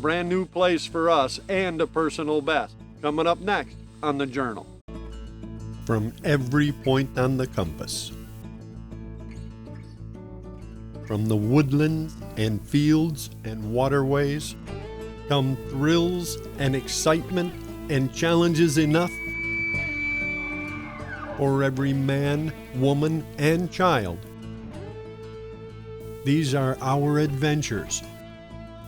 brand new place for us and a personal best. Coming up next on the Journal. From every point on the compass, from the woodlands and fields and waterways, come thrills and excitement and challenges enough for every man, woman, and child. These are our adventures,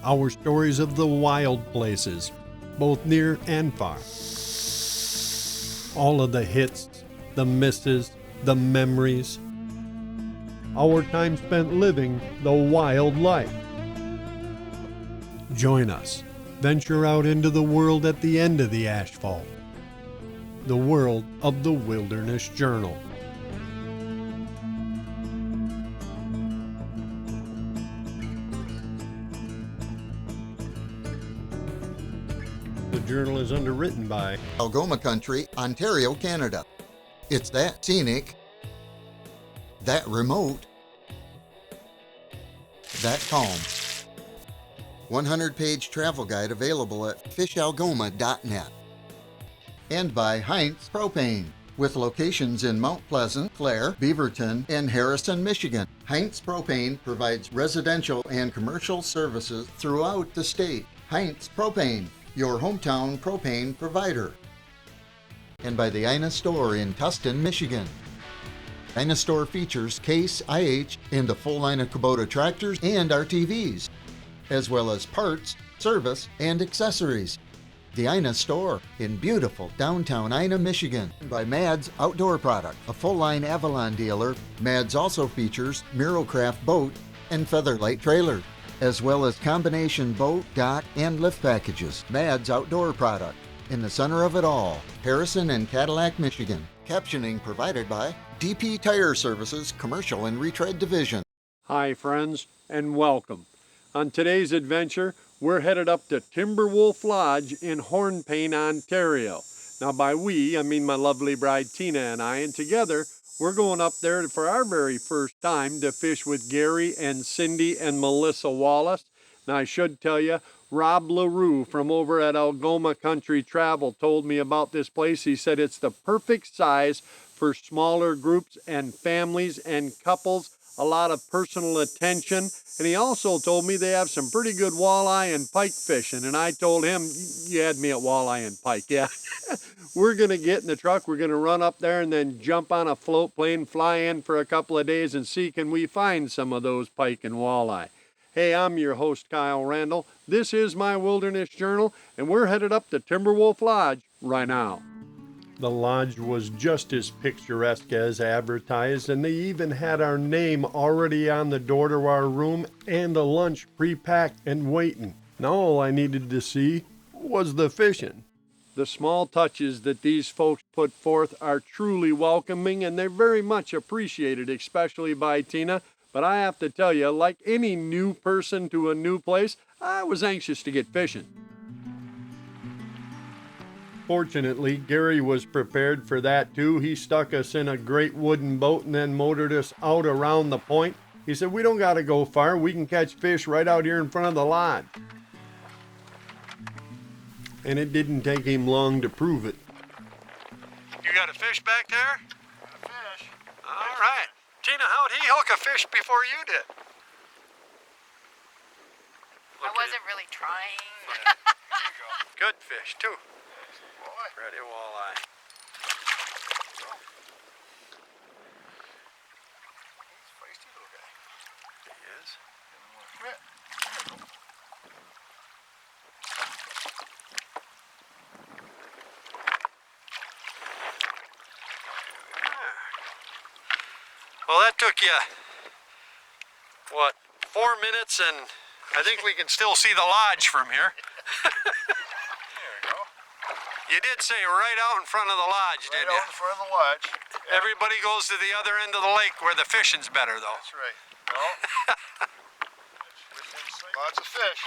our stories of the wild places, both near and far. All of the hits, the misses, the memories. Our time spent living the wild life. Join us. Venture out into the world at the end of the asphalt. The world of the Wilderness Journal. The Journal is underwritten by Algoma Country, Ontario, Canada. It's that scenic, that remote, that calm. 100-page travel guide available at fishalgoma.net. And by Heinz Propane, with locations in Mount Pleasant, Clare, Beaverton, and Harrison, Michigan. Heinz Propane provides residential and commercial services throughout the state. Heinz Propane, your hometown propane provider. And by the Ina Store in Tustin, Michigan. Ina Store features Case, IH, and a full line of Kubota tractors and RTVs, as well as parts, service, and accessories. The Ina Store in beautiful downtown Ina, Michigan. By Mads Outdoor Product, a full-line Avalon dealer. Mads also features Mirocraft boat and Featherlight trailer, as well as combination boat, dock, and lift packages. Mads Outdoor Product, in the center of it all, Harrison and Cadillac, Michigan. Captioning provided by DP Tire Services Commercial and Retread Division. Hi friends, and welcome. On today's adventure, we're headed up to Timberwolf Lodge in Hornpain, Ontario. Now by we, I mean my lovely bride Tina and I, and together we're going up there for our very first time to fish with Gary and Cindy and Melissa Wallace. Now I should tell you, Rob LaRue from over at Algoma Country Travel told me about this place. He said it's the perfect size for smaller groups and families and couples, a lot of personal attention. And he also told me they have some pretty good walleye and pike fishing. And I told him, you had me at walleye and pike, yeah. We're gonna get in the truck, we're gonna run up there and then jump on a float plane, fly in for a couple of days and see can we find some of those pike and walleye. Hey, I'm your host, Kyle Randall. This is my Wilderness Journal, and we're headed up to Timberwolf Lodge right now. The lodge was just as picturesque as advertised, and they even had our name already on the door to our room and a lunch pre-packed and waiting. Now all I needed to see was the fishing. The small touches that these folks put forth are truly welcoming, and they're very much appreciated, especially by Tina. But I have to tell you, like any new person to a new place, I was anxious to get fishing. Fortunately, Gary was prepared for that too. He stuck us in a great wooden boat and then motored us out around the point. He said, we don't got to go far. We can catch fish right out here in front of the lodge. And it didn't take him long to prove it. You got a fish back there? A fish. All right. Tina, how'd he hook a fish before you did? I wasn't really trying. There you go. Good fish, too. Boy. Ready walleye. He's a feisty little guy. He is. Come here. There you go. Well, that took you, what, 4 minutes, and I think we can still see the lodge from here. There you go. You did say right out in front of the lodge, Right didn't out you? in front of the lodge. Yeah. Everybody goes to the other end of the lake where the fishing's better, though. That's right. No. Lots of fish.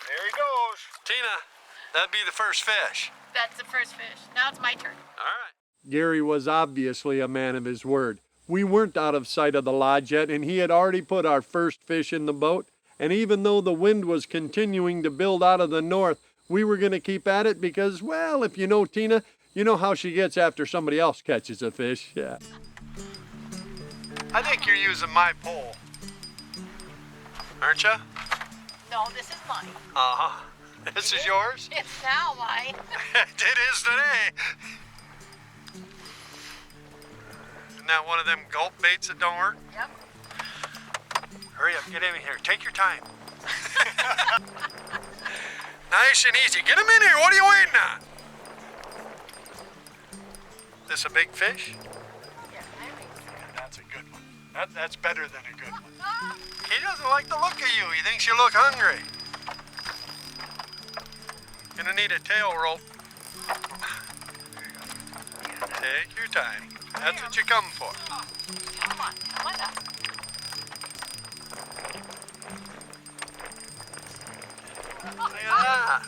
There he goes. Tina, that'd be the first fish. That's the first fish. Now it's my turn. All right. Gary was obviously a man of his word. We weren't out of sight of the lodge yet, and he had already put our first fish in the boat. And even though the wind was continuing to build out of the north, we were going to keep at it because, well, if you know Tina, you know how she gets after somebody else catches a fish. Yeah. I think you're using my pole. Aren't you? No, this is mine. Uh-huh. This is yours? It's now mine. It is today. Isn't that one of them gulp baits that don't work? Yep. Hurry up, get in here. Take your time. Nice and easy. Get him in here. What are you waiting on? This a big fish? Yeah, I think so. That's a good one. That's better than a good one. He doesn't like the look of you. He thinks you look hungry. Gonna need a tail rope. Take your time. That's what you come for. Come on up. Look at that.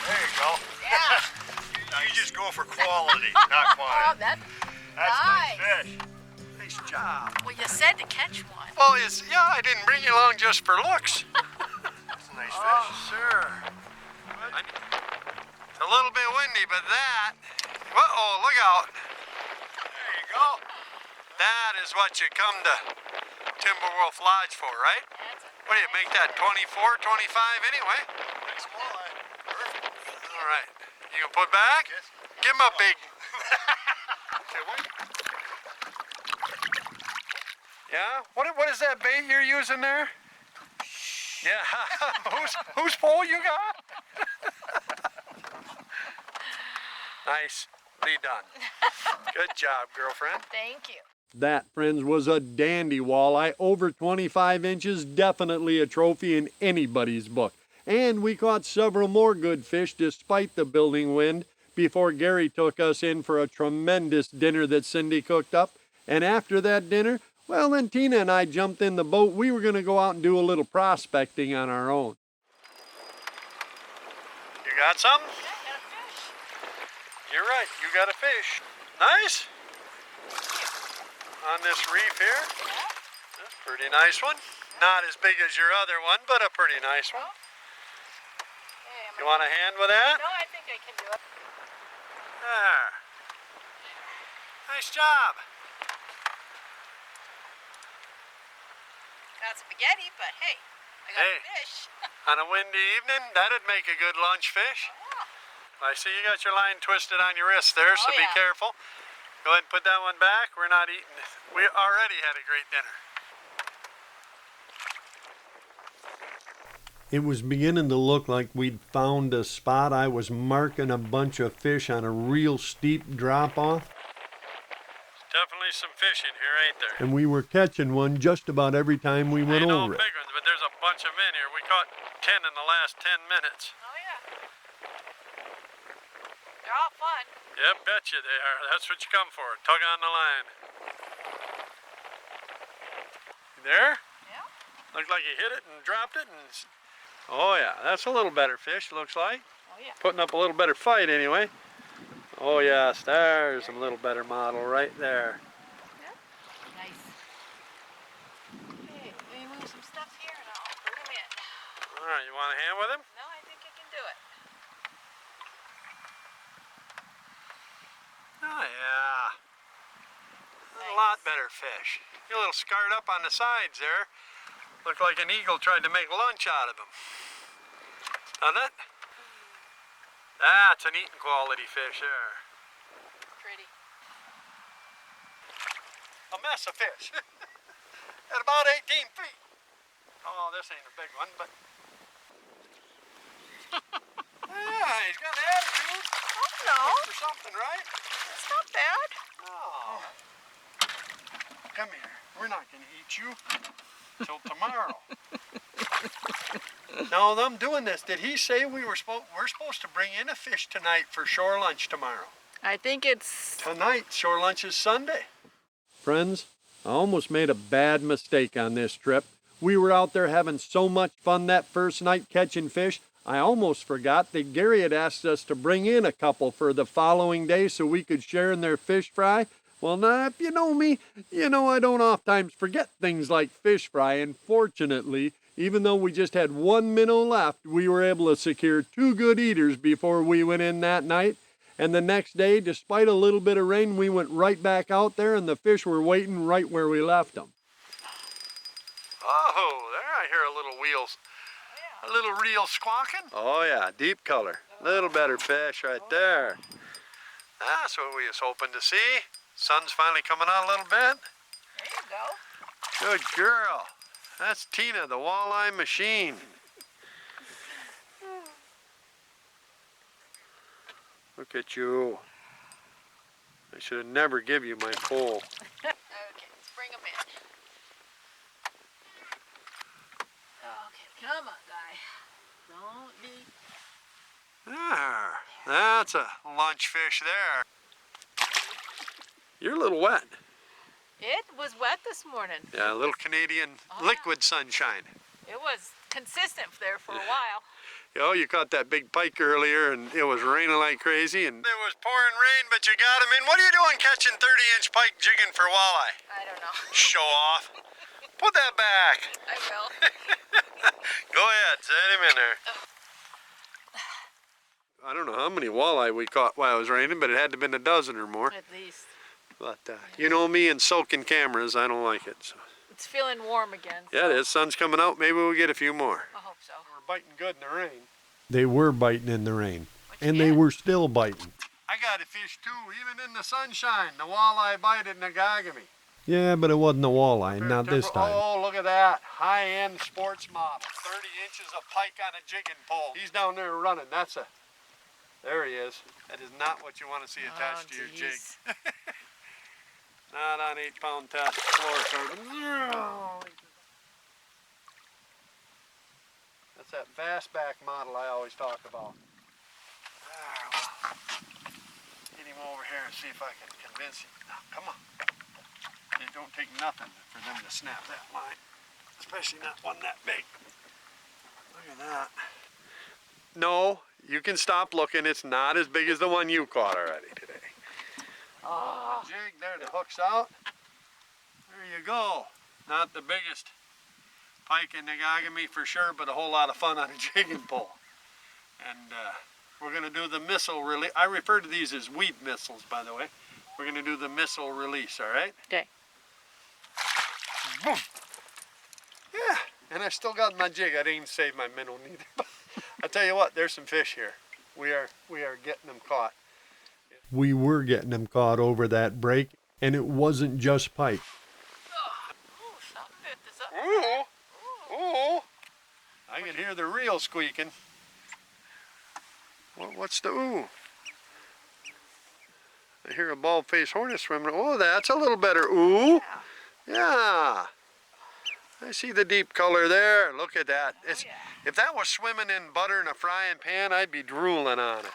There you go. Yeah. You just go for quality, not Oh, quantity. that's Nice nice. fish. Nice job. Well, you said to catch one. Well, I didn't bring you along just for looks. That's a nice fish. Sure. It's a little bit windy, but that. Uh-oh, look out. There you go. That is what you come to Timberwolf Lodge for, right? What do you make that, 24, 25 anyway? Nice walleye. Perfect. All right. You gonna put back? Yes. Give him a big. Okay, wait. Yeah? What is that bait you're using there? Yeah. whose pole you got? Nicely done. Good job, girlfriend. Thank you. That, friends, was a dandy walleye, over 25 inches, definitely a trophy in anybody's book. And we caught several more good fish despite the building wind before Gary took us in for a tremendous dinner that Cindy cooked up. And after that dinner, well, then Tina and I jumped in the boat. We were going to go out and do a little prospecting on our own. You got some? Yeah, I got a fish. You're right, you got a fish. Nice. On this reef here. Yeah. That's a pretty nice one. Not as big as your other one, but a pretty nice one. Hey, You want a hand with that? No, I think I can do it. There. Nice job. Got spaghetti, but hey, I got Hey. a fish. On a windy evening, that'd make a good lunch fish. I see you got your line twisted on your wrist there, so Oh, be yeah. careful. Go ahead and put that one back. We're not eating. We already had a great dinner. It was beginning to look like we'd found a spot. I was marking a bunch of fish on a real steep drop-off, Definitely some fish in here, ain't there? and we were catching one just about every time we went Ain't no over it. big ones, but there's a bunch of them in here. We caught 10 in the last 10 minutes. Oh yeah. They're all fun. Yep, betcha they are. That's what you come for. Tug on the line. You there? Yeah. Looked like you hit it and dropped it. Oh yeah, that's a little better fish, looks like. Oh yeah. Putting up a little better fight anyway. Oh yes, there's a little better model right there. Nice. Hey, let me move some stuff here and I'll bring them in. All right, you want a hand with him? No, I think I can do it. Oh yeah. A lot better fish. You're a little scarred up on the sides there. Looked like an eagle tried to make lunch out of him. Doesn't it? That's an eating quality fish there. Pretty. A mess of fish. At about 18 feet. Oh, this ain't a big one, but... Yeah, he's got an attitude. Oh no, For something, right? it's not bad. Oh. Come here. We're not going to eat you till tomorrow. Now, I'm doing this. Did he say we're supposed to bring in a fish tonight for shore lunch tomorrow? I think it's... Tonight, shore lunch is Sunday. Friends, I almost made a bad mistake on this trip. We were out there having so much fun that first night catching fish, I almost forgot that Gary had asked us to bring in a couple for the following day so we could share in their fish fry. Well, now, if you know me, you know I don't oftentimes forget things like fish fry, and fortunately, even though we just had one minnow left, we were able to secure 2 good eaters before we went in that night. And the next day, despite a little bit of rain, we went right back out there and the fish were waiting right where we left them. Oh, there I hear a little wheels. A little reel squawking. Oh yeah, deep color. Little better fish right there. That's what we was hoping to see. Sun's finally coming out a little bit. There you go. Good girl. That's Tina, the walleye machine. Look at you. I should have never give you my pole. Okay, let's bring them in. Okay, come on, guy. Don't be... There. That's a lunch fish there. You're a little wet. It was wet this morning. Yeah, a little Canadian liquid sunshine. It was consistent there for a while. You know, you caught that big pike earlier and it was raining like crazy and it was pouring rain, but you got him in. What are you doing catching 30-inch pike jigging for walleye? I don't know. Show off. Put that back. I will. Go ahead, set him in there. I don't know how many walleye we caught while it was raining, but it had to have been a dozen or more. At least. But you know me and soaking cameras, I don't like it. So. It's feeling warm again. So. Yeah, it is. Sun's coming out. Maybe we'll get a few more. I hope so. We're biting good in the rain. They were biting in the rain, What you and they get? were still biting. I got a fish too, even in the sunshine. The walleye bite at Nagagami. Yeah, but it wasn't a walleye, not this time. Oh, look at that. High-end sports model. 30 inches of pike on a jigging pole. He's down there running. That's a... There he is. That is not what you want to see attached to your jig. geez. Not on 8-pound test fluorocarbon. That's that fastback model I always talk about. Get him over here and see if I can convince him. Now, come on. It don't take nothing for them to snap that line, especially not one that big. Look at that. No, you can stop looking. It's not as big as the one you caught already today. Oh, the jig there, the hook's out. There you go. Not the biggest pike in Nagagami for sure, but a whole lot of fun on a jigging pole. And we're going to do the missile release. I refer to these as weed missiles, by the way. We're going to do the missile release, all right? Okay. Boom. Yeah, and I still got my jig. I didn't save my minnow neither. I tell you what, there's some fish here. We are getting them caught. We were getting them caught over that break, and it wasn't just pike. Ooh, something bit this up. Ooh, ooh. I can hear the reel squeaking. What's the ooh? I hear a bald-faced hornet swimming. Oh, that's a little better. Ooh. Yeah. I see the deep color there. Look at that. It's, if that was swimming in butter in a frying pan, I'd be drooling on it.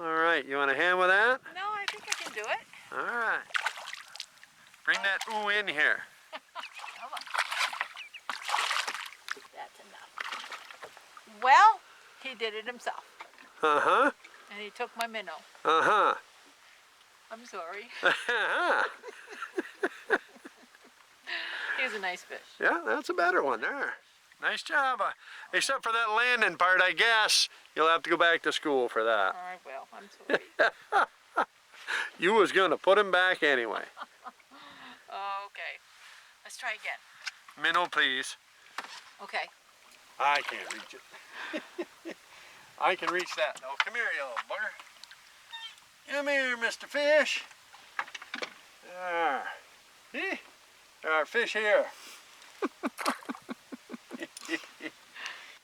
All right, you want a hand with that? No, I think I can do it. All right. Bring that ooh in here. Come on. That's enough. Well, he did it himself. Uh-huh. And he took my minnow. Uh-huh. I'm sorry. Uh-huh. He was a nice fish. Yeah, that's a better one there. Nice job. Except for that landing part, I guess you'll have to go back to school for that. I will. I'm sorry. You was going to put him back anyway. Okay. Let's try again. Minnow, please. Okay. I can't reach it. I can reach that though. Come here, you little bugger. Come here, Mr. Fish. There. See? There are fish here.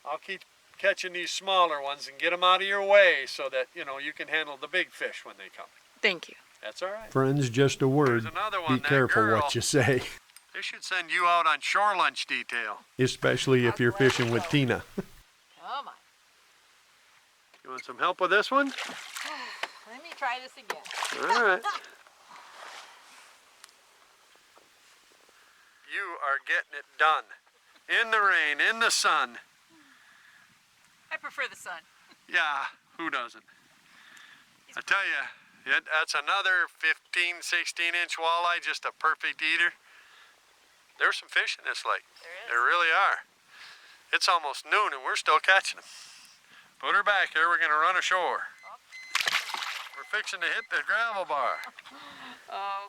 I'll keep catching these smaller ones and get them out of your way so that, you know, you can handle the big fish when they come. Thank you. That's all right. Friends, just a word. There's another one, Be that careful girl. what you say, They should send you out on shore lunch detail. especially if you're fishing with Tina. Come on. You want some help with this one? Let me try this again. All right. You are getting it done. In the rain, in the sun. I prefer the sun. Yeah, who doesn't? I tell you, that's another 15, 16-inch walleye, just a perfect eater. There's some fish in this lake. There really are. It's almost noon and we're still catching them. Put her back here, we're gonna run ashore. We're fixing to hit the gravel bar.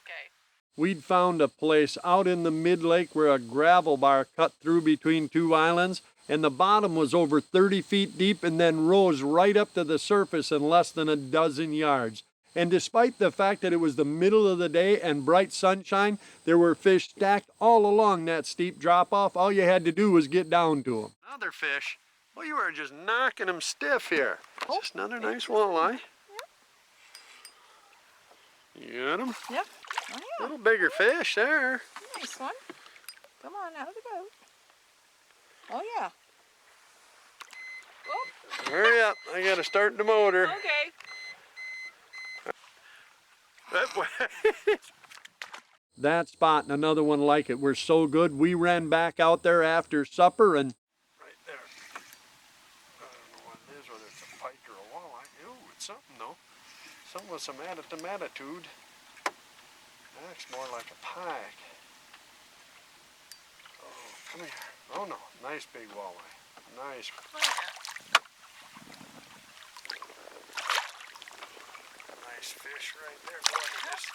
Okay. We'd found a place out in the mid-lake where a gravel bar cut through between two islands, and the bottom was over 30 feet deep and then rose right up to the surface in less than a dozen yards. And despite the fact that it was the middle of the day and bright sunshine, there were fish stacked all along that steep drop-off. All you had to do was get down to them. Another fish? Well, you were just knocking them stiff here. Just another nice walleye. You got him? Yep. Oh, yeah. Little bigger fish there. Nice one. Come on, out of the boat. Oh, yeah. Oh. Hurry up. I got to start the motor. Okay. That spot and another one like it were so good, we ran back out there after supper and... Right there. I don't know what it is, whether it's a pike or a walleye. Ew, it's something though. Something with some attitude. That's more like a pike. Oh, come here. Oh no, nice big walleye. Nice. Oh, yeah. Nice fish right there. Boy, it's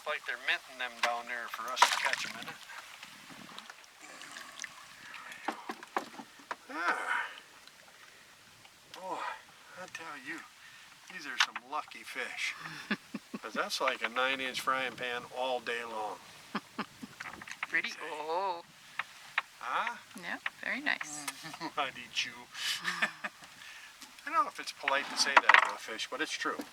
like they're minting them down there for us to catch them in it. Ah. Boy, I tell you, these are some lucky fish. Because that's like a 9-inch frying pan all day long. Pretty. Oh. Huh? Yeah, very nice. I'd eat you. I don't know if it's polite to say that to a fish, but it's true.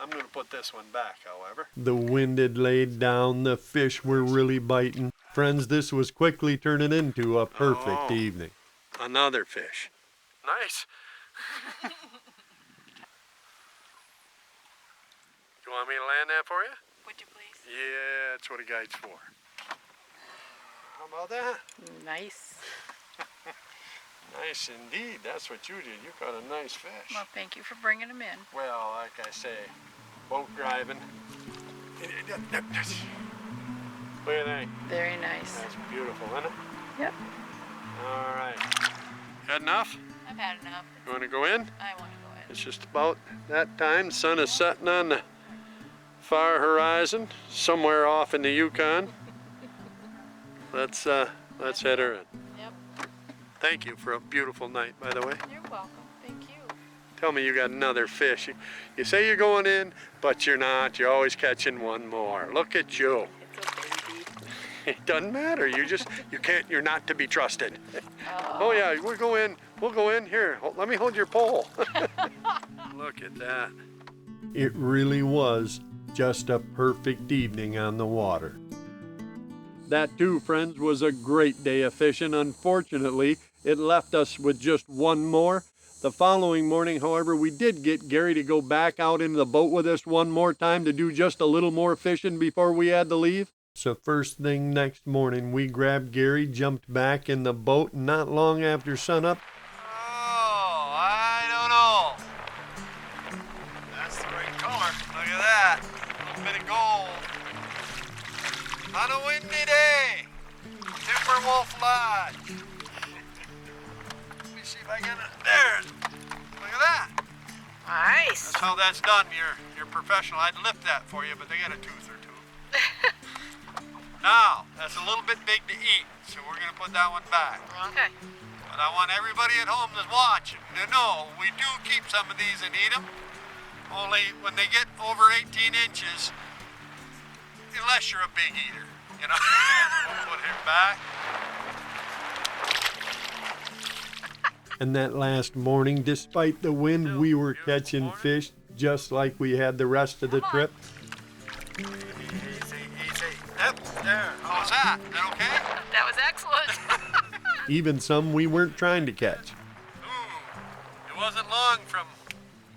I'm going to put this one back, however. The wind had laid down, the fish were really biting. Friends, this was quickly turning into a perfect evening. Another fish. Nice. You want me to land that for you? Would you please? Yeah, that's what a guide's for. How about that? Nice. Nice indeed. That's what you did. You caught a nice fish. Well, thank you for bringing them in. Well, like I say, boat driving. What do you think? Very nice. That's beautiful, isn't it? Yep. All right. Had enough? I've had enough. You want to go in? I want to go in. It's just about that time. Sun is setting on the far horizon, somewhere off in the Yukon. Let's head her in. Yep. Thank you for a beautiful night, by the way. You're welcome. Thank you. Tell me you got another fish. You say you're going in, but you're not. You're always catching one more. Look at you. It's a baby. It doesn't matter. You're not to be trusted. Oh yeah, we'll go in. Here, let me hold your pole. Look at that. It really was just a perfect evening on the water. That too, friends, was a great day of fishing. Unfortunately, it left us with just one more. The following morning, however, we did get Gary to go back out into the boat with us one more time to do just a little more fishing before we had to leave. So first thing next morning, we grabbed Gary, jumped back in the boat, and not long after sunup, Oh, I don't know. That's the right color. Look at that. A little bit of gold. On a windy day, Timber Wolf Lodge. Let me see if I get it. There. Look at that. Nice. That's how that's done. You're professional. I'd lift that for you, but they got a tooth or two. Now, that's a little bit big to eat, so we're going to put that one back. Okay. But I want everybody at home that's watching to know we do keep some of these and eat them. Only when they get over 18 inches, unless you're a big eater, you know. We'll put him back. and that last morning, despite the wind, we were catching fish just like we had the rest of the trip. Easy. Yep, there. How's that? Is that okay? That was excellent. Even some we weren't trying to catch. Ooh, it wasn't long from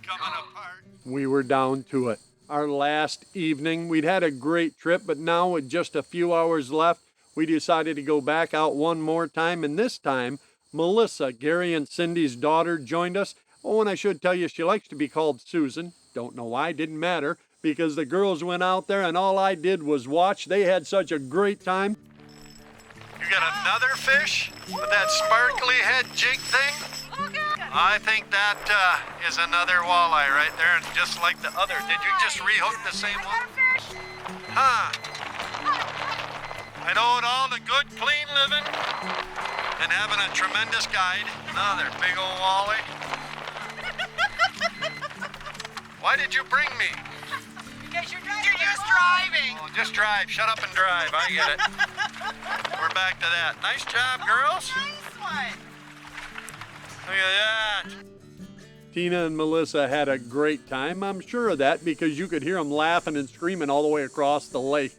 coming apart. We were down to it. Our last evening, we'd had a great trip, but now with just a few hours left, we decided to go back out one more time, and this time, Melissa, Gary and Cindy's daughter, joined us, Oh, and I should tell you, she likes to be called Susan. Don't know why, didn't matter, because the girls went out there and all I did was watch. They had such a great time. You got another fish with that sparkly head jig thing? I think that is another walleye right there, and just like the other. Did you just rehook the same one? Huh. I know it all, the good, clean living, and having a tremendous guide. Another big old walleye. Why did you bring me? Because you're just driving. Oh, just drive. Shut up and drive. I get it. We're back to that. Nice job, girls. Nice one. Look at that. Tina and Melissa had a great time. I'm sure of that because you could hear them laughing and screaming all the way across the lake.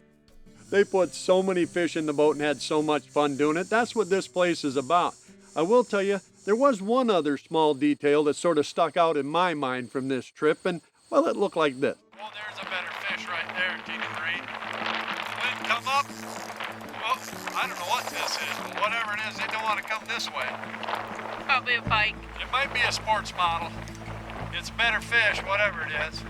They put so many fish in the boat and had so much fun doing it. That's what this place is about. I will tell you, there was one other small detail that sort of stuck out in my mind from this trip, and, well, it looked like this. Oh, there's a better fish right there, Tina Marie. Wind come up. Well, I don't know what this is, but whatever it is, they don't want to come this way. Probably a pike. It might be a sports model. It's better fish, whatever it is.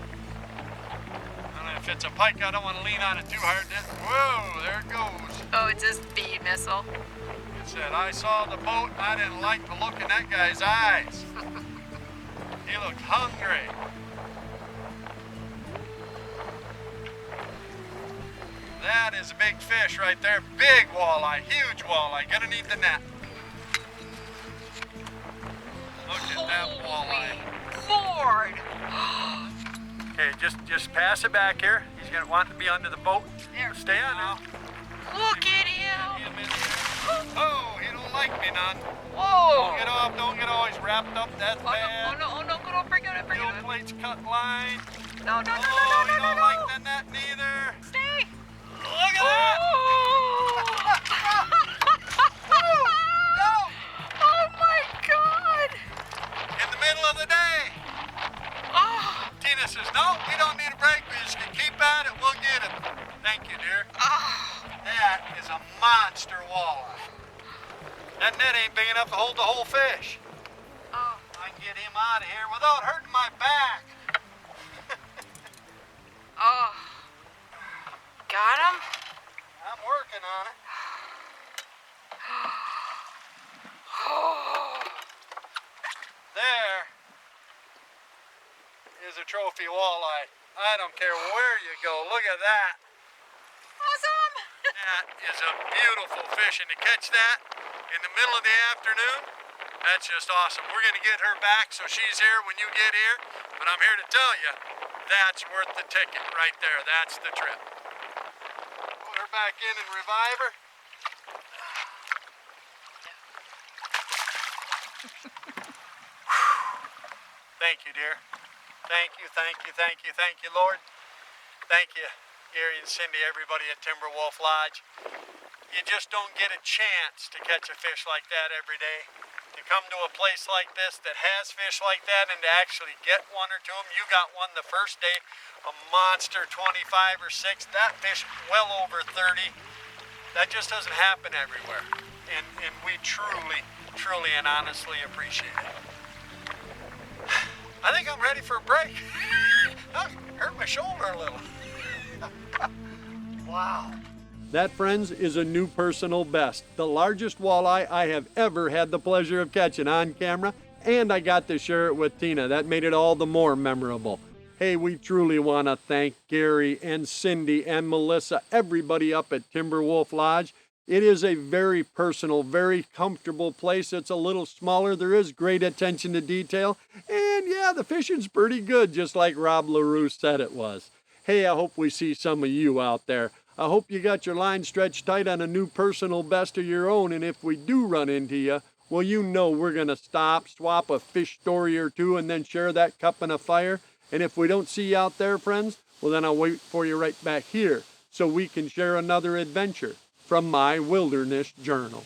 And if it's a pike, I don't want to lean on it too hard. Whoa, there it goes. Oh, it's a speed missile. It said, I saw the boat, and I didn't like the look in that guy's eyes. He looked hungry. That is a big fish right there. Big walleye, huge walleye. Gonna need the net. Look at that walleye. Lord. Okay, just pass it back here. He's gonna want to be under the boat. There. Stay on now. Look at him. Oh, he don't like me none. Whoa. Don't get always wrapped up. That's bad. Oh no, go, bring it, bring Fuel it. plates cut line. No, He don't like the net neither. Stay. Look at that. Oh my God. In the middle of the day. Oh. Tina says, no, we don't need a break. We just can keep at it. We'll get him. Thank you, dear. That is a monster walleye. That net ain't big enough to hold the whole fish. Oh. I can get him out of here without hurting my back. Oh. Got him? I'm working on it. There is a trophy walleye. I don't care where you go. Look at that. Awesome. That is a beautiful fish, and to catch that in the middle of the afternoon, that's just awesome. We're going to get her back so she's here when you get here, but I'm here to tell you, that's worth the ticket right there. That's the trip. Put her back in and revive her. Thank you, dear. Thank you, thank you, thank you, thank you, Lord. Thank you, Gary and Cindy, everybody at Timberwolf Lodge. You just don't get a chance to catch a fish like that every day. To come to a place like this that has fish like that and to actually get one or two of them. You got one the first day, a monster 25 or 6. That fish well over 30. That just doesn't happen everywhere. And we truly, truly and honestly appreciate it. I think I'm ready for a break. I hurt my shoulder a little. Wow. That, friends, is a new personal best. The largest walleye I have ever had the pleasure of catching on camera, and I got to share it with Tina. That made it all the more memorable. Hey, we truly want to thank Gary and Cindy and Melissa, everybody up at Timberwolf Lodge. It is a very personal, very comfortable place. It's a little smaller. There is great attention to detail. And yeah, the fishing's pretty good, just like Rob LaRue said it was. Hey, I hope we see some of you out there. I hope you got your line stretched tight on a new personal best of your own. And if we do run into you, well, you know we're going to stop, swap a fish story or two, and then share that cup and a fire. And if we don't see you out there, friends, well, then I'll wait for you right back here so we can share another adventure from my wilderness journal.